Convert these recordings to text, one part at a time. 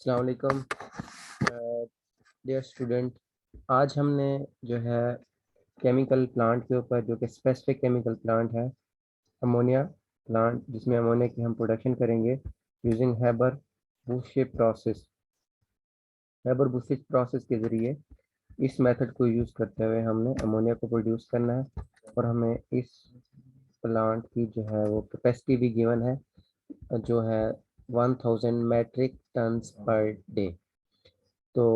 अस्सलाम वालेकुम dear student. आज हमने जो है केमिकल प्लांट के ऊपर, जो कि स्पेसिफिक केमिकल प्लांट है, अमोनिया प्लांट, जिसमें अमोनिया की हम प्रोडक्शन करेंगे यूजिंग हैबर बुशिक प्रोसेस के ज़रिए। इस मेथड को यूज़ करते हुए हमने अमोनिया को प्रोड्यूस करना है और हमें इस प्लांट की जो है वो कैपेसिटी भी गिवन है, जो है 1000 मेट्रिक टन्स पर डे। तो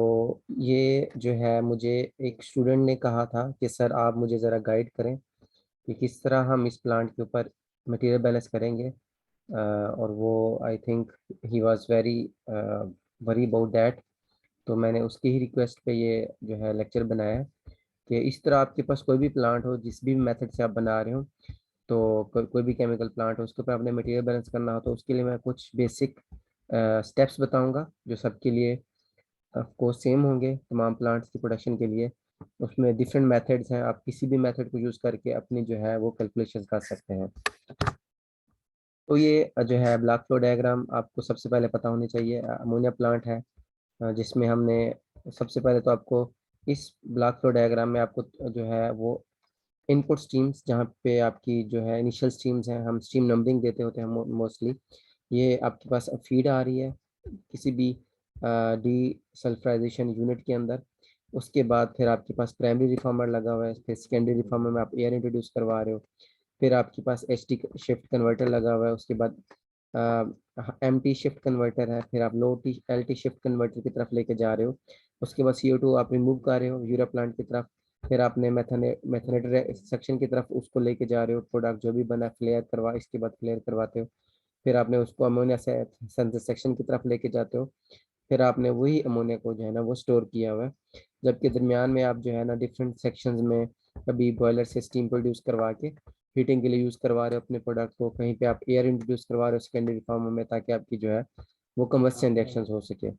ये जो है, मुझे एक स्टूडेंट ने कहा था कि सर आप मुझे ज़रा गाइड करें कि किस तरह हम इस प्लांट के ऊपर मटेरियल बैलेंस करेंगे। और वो I think he was very worry about that. तो मैंने उसकी ही रिक्वेस्ट पे ये जो है लेक्चर बनाया है कि इस तरह आपके पास कोई भी प्लांट हो, जिस भी मेथड से आप बना रहे हो, तो कोई भी केमिकल प्लांट हो, उसके ऊपर आपने मटेरियल बैलेंस करना हो, तो उसके लिए मैं कुछ बेसिक स्टेप्स बताऊंगा जो सबके लिए आपको सेम होंगे, तमाम प्लांट्स की प्रोडक्शन के लिए। उसमें डिफरेंट मेथड्स हैं, आप किसी भी मेथड को यूज़ करके अपनी जो है वो कैलकुलेशंस कर सकते हैं। तो ये जो है ब्लॉक फ्लो डायग्राम आपको सबसे पहले पता होनी चाहिए। अमोनिया प्लांट है, जिसमें हमने सबसे पहले तो आपको इस ब्लॉक फ्लो डायग्राम में आपको जो है वो इनपुट स्ट्रीम्स, जहाँ पे आपकी जो है इनिशियल स्ट्रीम्स हैं, हम स्ट्रीम नंबरिंग देते होते हैं मोस्टली। ये आपके पास फीड आ रही है किसी भी डी सल्फराइजेशन यूनिट के अंदर। उसके बाद फिर आपके पास प्राइमरी रिफॉर्मर लगा हुआ है, फिर सेकेंडरी रिफॉर्मर में आप एयर इंट्रोड्यूस करवा रहे हो, फिर आपके पास एच टी शिफ्ट कन्वर्टर लगा हुआ है, उसके बाद एम टी शिफ्ट कन्वर्टर है, फिर आप low T L T shift converter की तरफ लेके जा रहे हो। उसके बाद CO2 आप रिमूव कर रहे हो यूरा प्लांट की तरफ, फिर आपने मैथनेटर सेक्शन की तरफ उसको लेके जा रहे हो, प्रोडक्ट जो भी बना फ्लेयर करवा, इसके बाद फ्लेयर करवाते हो, फिर आपने उसको अमोनिया से सेक्शन की तरफ लेके जाते हो, फिर आपने वही अमोनिया को जो है ना वो स्टोर किया हुआ है। जबकि दरमियान में आप जो है ना डिफरेंट सेक्शंस में कभी बॉयलर से स्टीम प्रोड्यूस करवा के हीटिंग के लिए यूज़ करवा रहे हो अपने प्रोडक्ट को, कहीं पे आप एयर इंट्रोड्यूस करवा रहे हो सेकेंडरी फॉर्म में, ताकि आपकी जो है वो कम्बस्शन रिएक्शंस हो सके।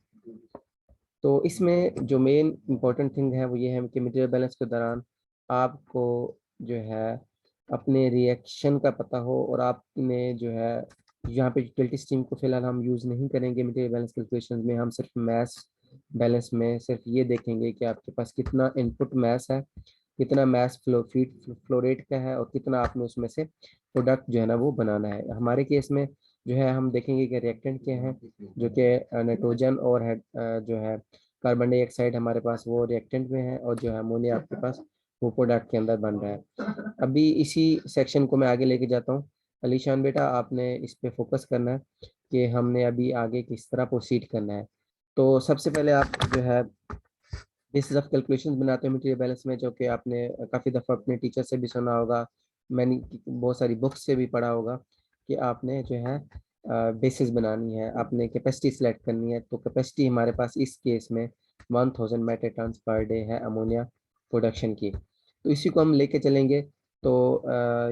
तो इसमें जो मेन इम्पोर्टेंट थिंग है वो ये है कि मटेरियल बैलेंस के दौरान आपको जो है अपने रिएक्शन का पता हो, और आपने जो है यहाँ पे यूटिलिटी स्ट्रीम को फिलहाल हम यूज़ नहीं करेंगे मटेरियल बैलेंस कैलकुलेशन में। हम सिर्फ मैस बैलेंस में सिर्फ ये देखेंगे कि आपके पास कितना इनपुट मैस है, कितना मैस फ्लो रेट का है, और कितना आपने उसमें से प्रोडक्ट जो है ना वो बनाना है। हमारे केस में जो है हम देखेंगे कि रिएक्टेंट क्या है, जो कि नाइट्रोजन और जो है कार्बन डाइऑक्साइड हमारे पास वो रिएक्टेंट में है, और जो है अमोनिया आपके पास वो प्रोडक्ट के अंदर बन रहा है। अभी इसी सेक्शन को मैं आगे लेके जाता हूँ। अलीशान बेटा, आपने इस पे फोकस करना है कि हमने अभी आगे किस तरह प्रोसीड करना है। तो सबसे पहले आप जो है बेसिस ऑफ कैलकुलेशंस बनाते हैं मटेरियल बैलेंस में, जो कि आपने काफ़ी दफ़ा अपने टीचर से भी सुना होगा, मैंने बहुत सारी बुक्स से भी पढ़ा होगा कि आपने जो है बेसिस बनानी है, आपने कैपेसिटी सेलेक्ट करनी है। तो कैपेसिटी हमारे पास इस केस में 1000 मेट्रिक टन पर डे है अमोनिया प्रोडक्शन की। तो इसी को हम लेके चलेंगे। तो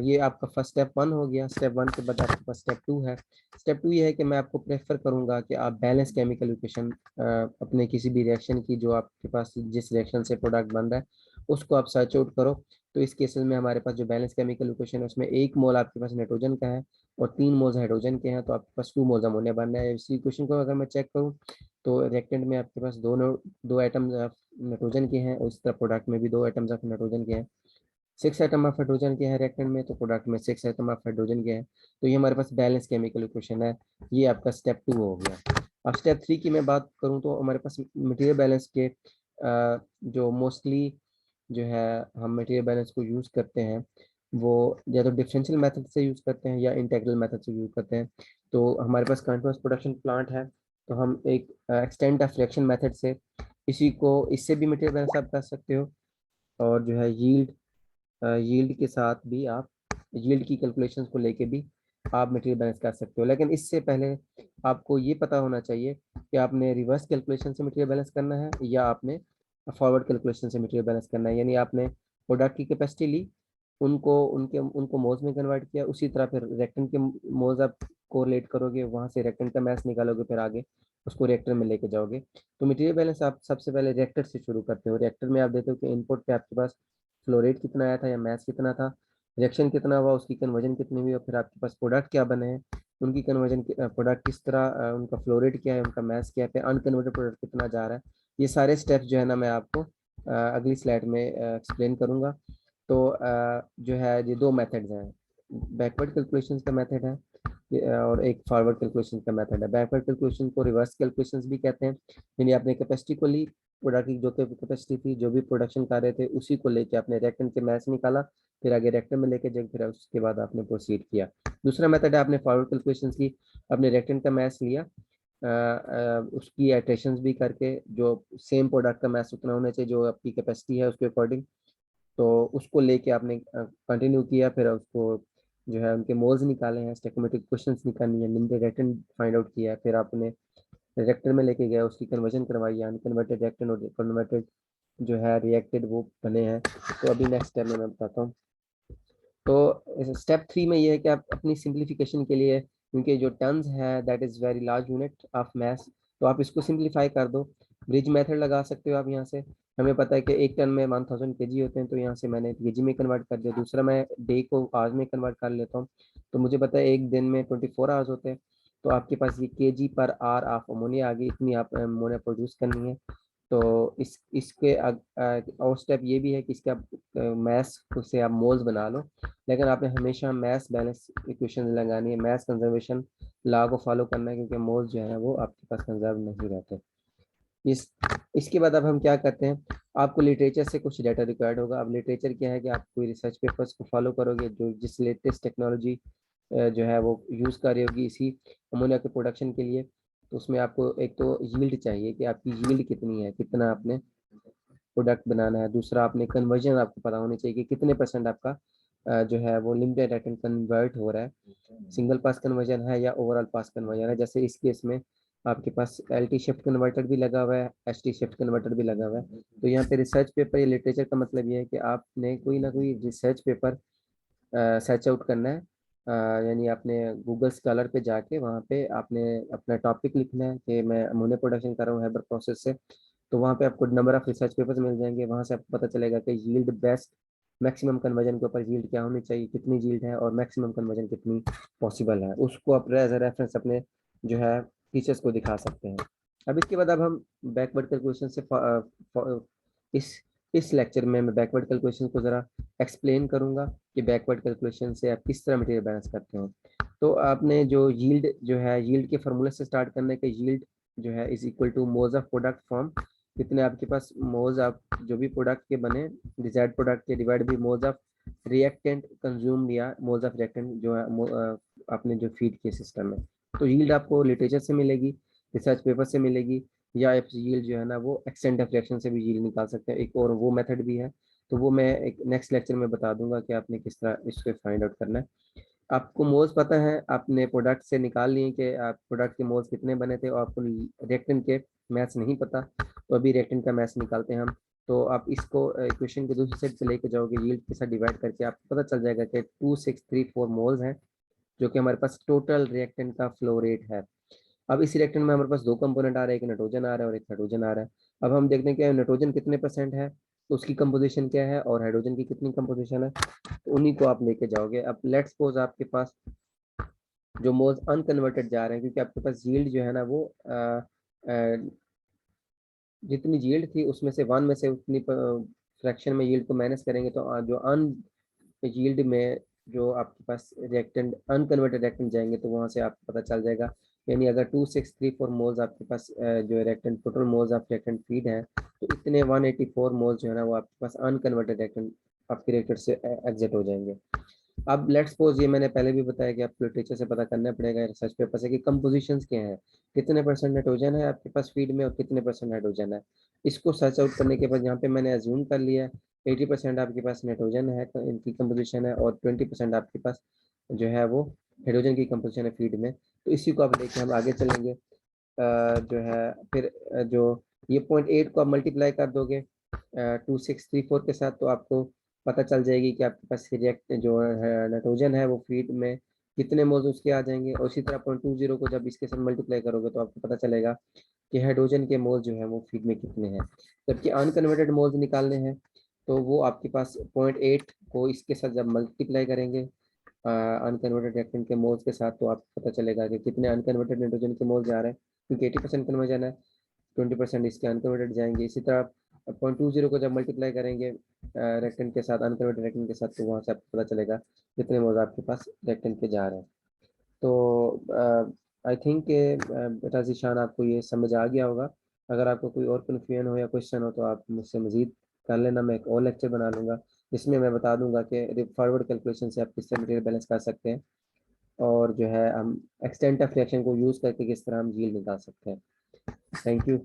ये आपका फर्स्ट स्टेप 1 हो गया। स्टेप 1 के बाद आपके पास स्टेप 2 है। स्टेप 2 ये है कि मैं आपको प्रेफर करूंगा कि आप बैलेंस केमिकल इक्वेशन अपने किसी भी रिएक्शन की, जो आपके पास जिस रिएक्शन से प्रोडक्ट बन रहा है, उसको आप सर्च आउट करो। तो इस केसेस में हमारे पास जो बैलेंस केमिकल इक्वेशन है, उसमें 1 मोल आपके पास नाइट्रोजन का है और 3 मोल्स हाइड्रोजन के हैं, तो आपके पास 2 मोल्स अमोनिया बन रहा है। इसी इक्वेशन को अगर मैं चेक करूँ, तो रिएक्टेंट में आपके पास दो एटम्स नाइट्रोजन के हैं, और इस तरह प्रोडक्ट में भी 2 एटम्स ऑफ नाइट्रोजन के हैं। 6 एटम ऑफ हाइड्रोजन के हैं रिएक्टेंट में, तो प्रोडक्ट में 6 एटम ऑफ हाइड्रोजन के हैं। तो ये हमारे पास बैलेंस केमिकल इक्वेशन है। ये आपका स्टेप 2 हो गया। अब स्टेप 3 की मैं बात करूँ, तो हमारे पास मटेरियल बैलेंस के जो मोस्टली जो है हम मटेरियल बैलेंस को यूज़ करते हैं, वो या तो डिफरेंशियल मेथड से यूज़ करते हैं या इंटेग्रल मेथड से यूज़ करते हैं। तो हमारे पास कंटिन्यूअस प्रोडक्शन प्लांट है, तो हम एक एक्सटेंड ऑफ रिएक्शन मेथड से इसी को, इससे भी मटेरियल बैलेंस आप कर सकते हो। और जो है यील्ड के साथ भी आप यील्ड की कैलकुलेशंस को लेके भी आप मटेरियल बैलेंस कर सकते हो। लेकिन इससे पहले आपको ये पता होना चाहिए कि आपने रिवर्स कैलकुलेशन से मटेरियल बैलेंस करना है या आपने फॉरवर्ड कैलकुलेशन से मटेरियल बैलेंस करना है। यानी आपने प्रोडक्ट की कैपेसिटी ली, उनको मोल्स में कन्वर्ट किया, उसी तरह फिर रिएक्टेंट के मोल्स आप कोरिलेट करोगे, वहां से रिएक्टेंट का मैथ निकालोगे, फिर आगे उसको रिएक्टर में लेके जाओगे। तो मटेरियल बैलेंस आप सबसे पहले रिएक्टर से शुरू करते हो। रिएक्टर में आप देते हो कि इनपुट पे आपके पास फ्लो रेट कितना आया था या मैथ कितना था, रिएक्शन कितना हुआ, उसकी कन्वर्जन कितनी हुई, और फिर आपके पास प्रोडक्ट क्या बने हैं, उनकी कन्वर्जन प्रोडक्ट किस तरह, उनका फ्लो रेट क्या है, उनका मैथ क्या है, फिर अनकन्वर्टेड प्रोडक्ट कितना जा रहा है। ये सारे स्टेप्स जो है ना मैं आपको अगली स्लाइड में एक्सप्लेन करूंगा। तो जो है ये दो मेथड्स हैं, बैकवर्ड कैलकुलेशन का मेथड है और एक फॉरवर्ड कैलकुलेशन का मेथड है। बैकवर्ड कैलकुलेशन को रिवर्स कैलकुलेशंस भी कहते हैं, यानी आपने कैपेसिटी को ली, प्रोडक्ट की जो कैपेसिटी थी, जो भी प्रोडक्शन कर रहे थे उसी को लेके आपने रिएक्टेंट के मैथ निकाला, फिर आगे रिएक्टर में लेके जाए, फिर उसके बाद आपने प्रोसीड किया। दूसरा मेथड है आपने फॉरवर्ड कैलकुलेशन की, आपने रिएक्टेंट का मैथ लिया, उसकी एट्रेशंस भी करके, जो सेम प्रोडक्ट का मैथ उतना होना चाहिए जो आपकी कैपेसिटी है उसके अकॉर्डिंग, तो उसको लेके आपने कंटिन्यू किया, फिर उसको जो है उनके मोल्स निकाले हैं, स्टोइकोमेट्रिक क्वेश्चंस निकालनी है, लिमिटेड रिएक्टेंट फाइंड आउट किया, फिर आपने रिएक्टर में लेके गया, उसकी कन्वर्जन करवाई, अनकन्वर्टेड रिएक्टेंट और कन्वर्टेड जो है रिएक्टेड वो बने हैं। तो अभी नेक्स्ट स्टेप में मैं बताता हूँ। तो स्टेप 3 में ये है कि आप अपनी सिंप्लीफिकेशन के लिए, क्योंकि जो टन्स है that is very large unit of math, तो आप इसको सिंप्लीफाई कर दो। ब्रिज मेथड लगा सकते हो आप यहाँ से। हमें पता है कि एक टन में 1000 केजी होते हैं, तो यहाँ से मैंने केजी में कन्वर्ट कर दिया। दूसरा मैं डे को आवर्स में कन्वर्ट कर लेता हूँ, तो मुझे पता है एक दिन में 24 आवर्स होते हैं, तो आपके पास ये केजी पर आर ऑफ अमोनिया आ गई, इतनी आप अमोनिया प्रोड्यूस करनी है। तो इसके और स्टेप ये भी है कि इसके आप मैथ्स से आप मोल्स बना लो, लेकिन आपने हमेशा मैथ्स बैलेंस इक्वेशन लगानी है, मैथ्स कंजर्वेशन लॉ को फॉलो करना है, क्योंकि मोल्स जो है वो आपके पास कंजर्व नहीं रहते। इस इसके बाद अब हम क्या करते हैं, आपको लिटरेचर से कुछ डाटा रिक्वायर्ड होगा। अब लिटरेचर क्या है कि आप कोई रिसर्च पेपर्स को फॉलो करोगे जो जिस लेटेस्ट टेक्नोलॉजी जो है वो यूज़ कर रही होगी इसी अमोनिया के प्रोडक्शन के लिए। तो उसमें आपको एक तो यील्ड चाहिए कि आपकी यील्ड कितनी है, कितना आपने प्रोडक्ट बनाना है। दूसरा आपने कन्वर्जन आपको पता होनी चाहिए कि कितने परसेंट आपका जो है वो लिमिटेड रिएक्टेंट कन्वर्ट हो रहा है, सिंगल पास कन्वर्जन है या ओवरऑल पास कन्वर्जन है। जैसे इस केस में आपके पास एल टी शिफ्ट कन्वर्टर भी लगा हुआ है, एच टी शिफ्ट कन्वर्टर भी लगा हुआ है। तो यहाँ पे रिसर्च पेपर या लिटरेचर का मतलब ये है कि आपने कोई ना कोई रिसर्च पेपर सर्च आउट करना है, यानी आपने गूगल स्कॉलर पे जाके वहाँ पे आपने अपना टॉपिक लिखना है कि मैं अमोनिया प्रोडक्शन कर रहा हूँ हैबर प्रोसेस से। तो वहाँ पे आपको नंबर ऑफ रिसर्च पेपर्स मिल जाएंगे, वहाँ से आपको पता चलेगा कि यील्ड बेस्ट मैक्सिमम कन्वर्जन के ऊपर यील्ड क्या होनी चाहिए, कितनी यील्ड है और मैक्सिमम कन्वर्जन कितनी पॉसिबल है, उसको आप एज अ रेफरेंस अपने जो है टीचर्स को दिखा सकते हैं। अब इसके बाद अब हम बैकवर्ड कैलकुलेशन से इस इस लेक्चर में मैं बैकवर्ड कैलकुलेशन को ज़रा एक्सप्लेन करूंगा कि बैकवर्ड कैलकुलेशन से आप किस तरह मटेरियल बैलेंस करते हो। तो आपने जो यील्ड जो है, यील्ड के फार्मूले से स्टार्ट करने के, यील्ड जो है is equal two moles of product from, कितने आपके पास मोल्स आप जो भी प्रोडक्ट के बने डिजायर्ड प्रोडक्ट के, divide by moles of reactant consume या मोल्स ऑफ रिएक्टेंट जो है आपने जो फीड किए सिस्टम में। तो यील्ड आपको लिटरेचर से मिलेगी, रिसर्च पेपर से मिलेगी, या आप यील्ड जो है ना वो एक्सटेंट ऑफ रिएक्शन से भी यील्ड निकाल सकते हैं। एक और वो मेथड भी है, तो वो मैं एक नेक्स्ट लेक्चर में बता दूंगा कि आपने किस तरह इसको फाइंड आउट करना है। आपको मोल्स पता है, आपने प्रोडक्ट से निकाल लिए कि आप प्रोडक्ट के मोल्स कितने बने थे, और आपको रिएक्टेंट के मैथ्स नहीं पता, तो अभी रिएक्टेंट का मैथ्स निकालते हैं हम। तो आप इसको इक्वेशन के दूसरी साइड पे लेके जाओगे, यील्ड के साथ डिवाइड करके आपको पता चल जाएगा कि 2634 मोल्स हैं, जो कि हमारे पास टोटल रिएक्टेंट का फ्लो रेट है। अब इस रिएक्टेंट में हमारे पास दो कंपोनेंट आ रहे हैं, एक नाइट्रोजन आ रहा है और एक हाइड्रोजन आ रहा है। अब हम देखते हैं कि नाइट्रोजन कितने परसेंट है, उसकी कंपोजिशन क्या है, और हाइड्रोजन की कितनी कंपोजिशन है, तो उन्हीं को आप लेके जाओगे। अब लेट्स सपोज आपके पास जो मोल्स अनकन्वर्टेड जा रहे हैं, क्योंकि आपके पास यील्ड जो है ना वो जितनी यील्ड थी उसमें से वन में से उतनी फ्रैक्शन में यील्ड को माइनस करेंगे, तो जो अन यील्ड में जो आपके पास रिएक्टेंट अनकन्वर्टेड रिएक्टेंट जाएंगे, तो वहां से आपको पता चल जाएगा। यानी अगर 2634 मोल्स आपके पास जो reactant total moles of reactant feed है, तो इतने 184 मोल्स जो है ना वो आपके पास अनकन्वर्टेड रिएक्टेंट आपके रिएक्टर से एग्जिट हो जाएंगे। अब लेट्स सपोज, ये मैंने पहले भी बताया कि आपको लिटरेचर से पता करना पड़ेगा, रिसर्च पेपर से, कि कंपोजिशंस क्या है, कितने परसेंट नाइट्रोजन है आपके पास फीड में और कितने परसेंट हाइड्रोजन है। इसको सर्च आउट करने के बाद यहाँ पे मैंने अज्यूम कर लिया 80% आपके पास नाइट्रोजन है, तो इनकी कंपोजिशन है, और 20% आपके पास जो है वो हाइड्रोजन की कंपोजिशन है फीड में। तो इसी को आप लेके हम आगे चलेंगे। जो है फिर जो ये 0.8 को आप मल्टीप्लाई कर दोगे 2634 के साथ, तो आपको पता चल जाएगी कि आपके पास रिएक्ट जो है नाइट्रोजन है वो फीड में कितने मोल्स उसके आ जाएंगे। और इसी तरह 0.20 को जब इसके साथ मल्टीप्लाई करोगे तो आपको पता चलेगा कि हाइड्रोजन के मोल्स जो है वो फीड में कितने हैं। जबकि अनकन्वर्टेड मोल्स निकालने हैं, तो वो आपके पास 0.8 को इसके साथ जब मल्टीप्लाई करेंगे अनकन्वर्टेड रिएक्टेंट के मोल्स के साथ, तो आपको पता चलेगा कि कितने अनकन्वर्टेड नाइट्रोजन के मोल्स जा रहे हैं, क्योंकि 80% कन्वर्जन है, 20% इसके अनकन्वर्टेड जाएंगे। इसी तरह 0.20 को जब मल्टीप्लाई करेंगे रिएक्टेंट के साथ, अनकन्वर्टेड रिएक्टेंट के साथ, तो वहाँ से आपको पता चलेगा कितने मोल्स आपके पास रिएक्टेंट के जा रहे हैं। तो आई थिंक बेटा ज़ीशान, आपको ये समझ आ गया होगा। अगर आपको कोई और कन्फ्यूजन हो या क्वेश्चन हो तो आप मुझसे मज़ीद कर लेना, मैं एक और लेक्चर बना लूँगा जिसमें मैं बता दूंगा कि फॉरवर्ड कैलकुलेशन से आप किस तरह मटेरियल बैलेंस कर सकते हैं, और जो है हम एक्सटेंट ऑफ रिएक्शन को यूज़ करके किस तरह हम यील्ड निकाल सकते हैं। Thank you.